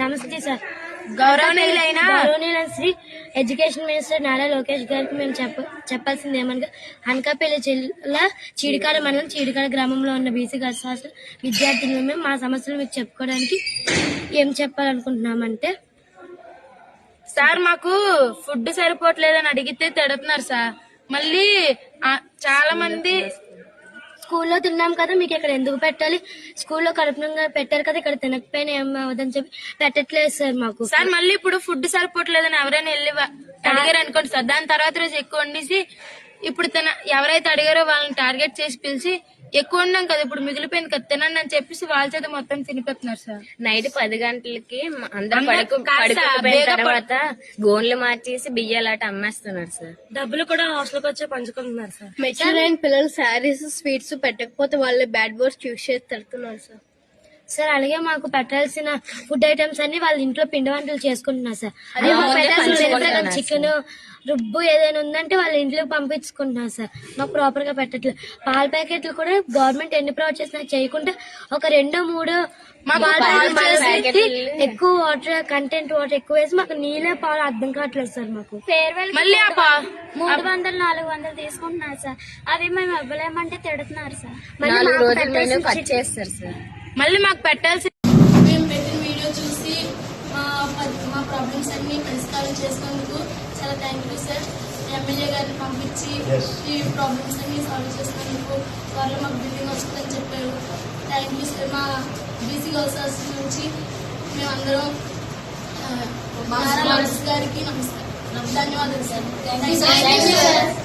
నమస్తే సార్. గౌరవనీయులైన Shri education minister Nara Lokesh గారికి మేము చెప్పాల్సింది ఏమనగా అనకాపల్లి జిల్లా చీడికాడ మండలం చీడికాడ గ్రామంలో ఉన్న బీసీ గర్ల్స్ హాస్టల్ విద్యార్థులు మేము మా సమస్యలు మీకు చెప్పుకోవడానికి ఏం చెప్పాలనుకుంటున్నామంటే, సార్ మాకు ఫుడ్ సరిపోవట్లేదని అడిగితే తిడుతున్నారు సార్. మళ్ళీ చాలా మంది స్కూల్లో తిన్నాం కదా, మీకు ఇక్కడ ఎందుకు పెట్టాలి, స్కూల్లో కడుపునంగా పెట్టారు కదా, ఇక్కడ తినకపోయినా ఏమవుదని చెప్పి పెట్టట్లేదు సార్ మాకు. సార్ మళ్ళీ ఇప్పుడు ఫుడ్ సరిపోవట్లేదని ఎవరైనా వెళ్ళి అడిగారు అనుకోండి సార్, దాని తర్వాత రోజు ఎక్కువ వండేసి ఇప్పుడు ఎవరైతే అడిగారో వాళ్ళని టార్గెట్ చేసి పిలిచి ఎక్కువ ఉన్నాం కదా, ఇప్పుడు మిగిలిపోయింది కదా తినండి అని చెప్పేసి వాళ్ళ చేత మొత్తం తినిపెడుతున్నారు సార్. నైట్ 10 గంటలకి అందరూ పడుకుపోయిన తర్వాత గోన్లు మార్చేసి బియ్యాలాట అమ్మేస్తున్నారు సార్. డబ్బులు కూడా హాస్టల్కి వచ్చి పంచుకుంటున్నారు సార్. మెచ్యూర్ అయిన పిల్లలు శారీస్ స్వీట్స్ పెట్టకపోతే వాళ్ళు బ్యాడ్ వర్డ్స్ యూజ్ చేసి తిడుతున్నారు సార్. సార్ అలాగే మాకు పెట్టాల్సిన ఫుడ్ ఐటమ్స్ అన్ని వాళ్ళ ఇంట్లో పిండి వంటలు చేసుకుంటున్నారు సార్. చికెన్ రుబ్బు ఏదైనా ఉందంటే వాళ్ళ ఇంట్లోకి పంపించుకుంటున్నారు సార్. మాకు ప్రాపర్ గా పెట్టట్లేదు. పాల ప్యాకెట్లు కూడా గవర్నమెంట్ ఎన్ని ప్రొవైడ్ చేసినా చేయకుండా ఒక 2-3 ఎక్కువ వాటర్ కంటెంట్ వాటర్ ఎక్కువ వేసి మాకు నీళ్ళే పాలు అర్థం కావట్లేదు సార్. మాకు మళ్ళీ 300-400 తీసుకుంటున్నారు సార్. అవి మేము ఇవ్వలేమంటే తిడుతున్నారు సార్. 4 రోజులు మెనూ కట్ చేస్తారు సార్. మళ్ళీ మాకు పెట్టాల్సి మేము పెట్టిన వీడియో చూసి మా ప్రాబ్లమ్స్ అన్ని పరిష్కారం చేసినందుకు చాలా థ్యాంక్ యూ సార్. ఎమ్మెల్యే గారిని పంపించి ఈ ప్రాబ్లమ్స్ అన్ని సాల్వ్ చేసినందుకు వాళ్ళు మాకు బిల్డింగ్ వస్తుందని చెప్పారు. Thank you sir. మా బీసీ గర్ల్స్ హాస్టల్ నుంచి మేమందరం నారా లోకేష్ గారికి నమస్కారం, ధన్యవాదాలు సార్.